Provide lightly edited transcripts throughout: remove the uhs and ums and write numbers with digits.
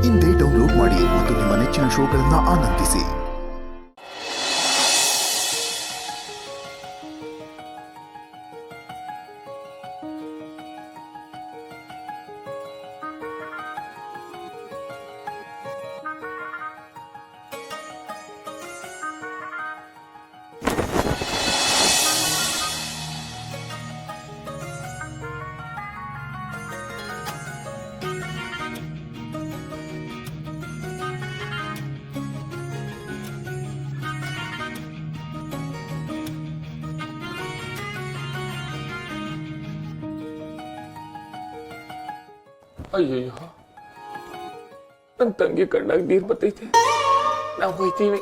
ಇಂದೇ ಡೌನ್ಲೋಡ್ ಮಾಡಿ ಮತ್ತು ನಿಮ್ಮ ನೆಚ್ಚಿನ ಶೋಗಳನ್ನು ಆನಂದಿಸಿ. ಅಯ್ಯಯ್ಯೋ, ನನ್ನ ತಂಗಿ ಕಣ್ಣಾಗ ನೀರು ಬರ್ತೈತೆ. ನಾವು ಹೋಯ್ತೀವಿ.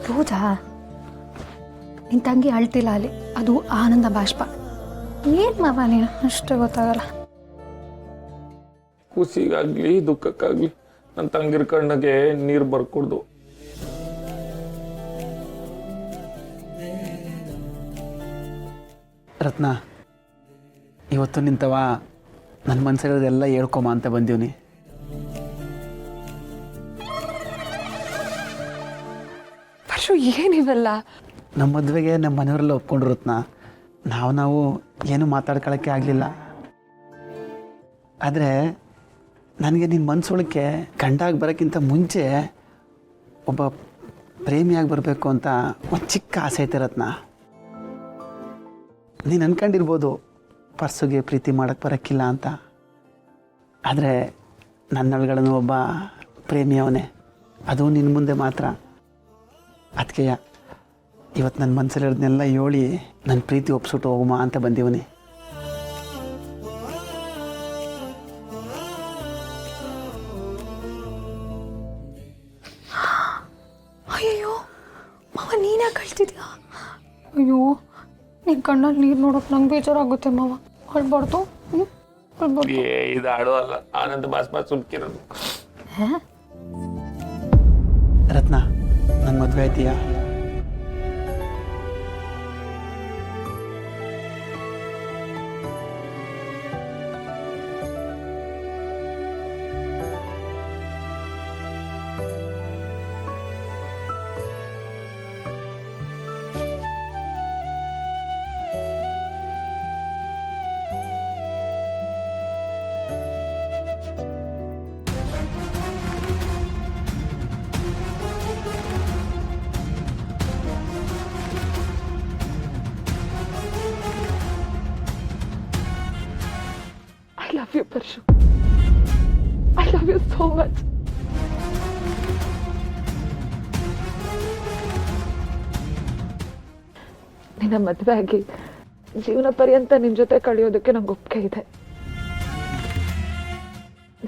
ಪೂಜಾ, ನಿನ್ ತಂಗಿ ಅಳ್ತಿಲ್ಲ ಅಲ್ಲಿ, ಅದು ಆನಂದ ಬಾಷ್ಪ. ಏನ್ ಮಾವ ನೀನು ಅಷ್ಟೇ ಗೊತ್ತಾಗಲ್ಲ. ಖುಷಿಗಾಗ್ಲಿ ದುಃಖಕ್ಕಾಗ್ಲಿ ನನ್ನ ತಂಗಿರ ಕಣ್ಣಗೆ ನೀರು ಬರ್ಕೊಡ್ದು. ರತ್ನ, ಇವತ್ತು ನಿಂತವ ನನ್ನ ಮನಸ್ಸಲ್ಲಿರೋದೆಲ್ಲ ಹೇಳ್ಕೊಮ ಅಂತ ಬಂದೀವ್ನಿ. ಪರಶು, ಏನಿವೆಲ್ಲ? ನಮ್ಮ ಮದುವೆಗೆ ನಮ್ಮ ಮನೆಯವರೆಲ್ಲ ಒಪ್ಕೊಂಡ್ರು ರತ್ನ. ನಾವು ಏನು ಮಾತಾಡ್ಕೊಳ್ಳೋಕ್ಕೆ ಆಗಲಿಲ್ಲ. ಆದರೆ ನನಗೆ ನಿನ್ನ ಮನಸ್ಸೊಳಕ್ಕೆ ಗಂಡಾಗಿ ಬರೋಕ್ಕಿಂತ ಮುಂಚೆ ಒಬ್ಬ ಪ್ರೇಮಿಯಾಗಿ ಬರಬೇಕು ಅಂತ ಒಂದು ಚಿಕ್ಕ ಆಸೆ ಐತೆ ರತ್ನ. ನೀನು ಅಂದ್ಕೊಂಡಿರ್ಬೋದು ಪರ್ಸುಗೆ ಪ್ರೀತಿ ಮಾಡೋಕ್ಕೆ ಬರೋಕ್ಕಿಲ್ಲ ಅಂತ. ಆದರೆ ನನ್ನೊಳಗಡೆ ಒಬ್ಬ ಪ್ರೇಮಿಯವನೇ, ಅದು ನಿನ್ನ ಮುಂದೆ ಮಾತ್ರ. ಅದಕ್ಕೆ ಇವತ್ತು ನನ್ನ ಮನಸ್ಸಲ್ಲಿರೋದನ್ನೆಲ್ಲ ಹೇಳಿ ನನ್ನ ಪ್ರೀತಿ ಒಪ್ಸ್ಬಿಟ್ಟು ಹೋಗುಮ ಅಂತ ಬಂದೀವನಿ. ಅಯ್ಯೋ ಮಾವ, ನೀನೇ ಕಳ್ತಿದ್ಯಾ? ಅಯ್ಯೋ, ನಿನ್ ಕಣ್ಣಲ್ಲಿ ನೀರು ನೋಡೋಕೆ ನಂಗೆ ಬೇಜಾರಾಗುತ್ತೆ ಮಾವ. ಅಳ್ಬಾರ್ದು. ಇದು ಆಡೋ ಅಲ್ಲ, ಆನಂದ ಬಾಷ್ಪ ಸುಮ್ಕಿರೋದು. ರತ್ನ, ನನ್ನ ಮದುವೆ ಆಯ್ತೀಯಾ? I love you, Parshu. I love you so much. ನಿನ್ನ ಮದುವೆ ಆಗಿ ಜೀವನ ಪರ್ಯಂತ ನಿನ್ ಜೊತೆ ಕಳೆಯೋದಕ್ಕೆ ನಂಗೆ ಒಪ್ಪಿಗೆ ಇದೆ.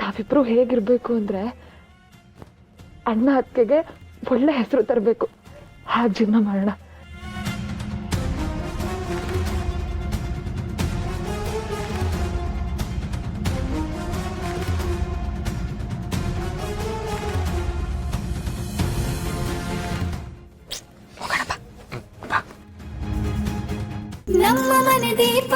ನಾವಿಬ್ರು ಹೇಗಿರ್ಬೇಕು ಅಂದ್ರೆ, ಅಣ್ಣ ಅತ್ತಿಗೆಗೆ ಒಳ್ಳೆ ಹೆಸರು ತರಬೇಕು. ಹಾಗೆ ಜೀವನ ಮಾಡೋಣ. ನಮ್ಮ ಮನೆ ದೀಪ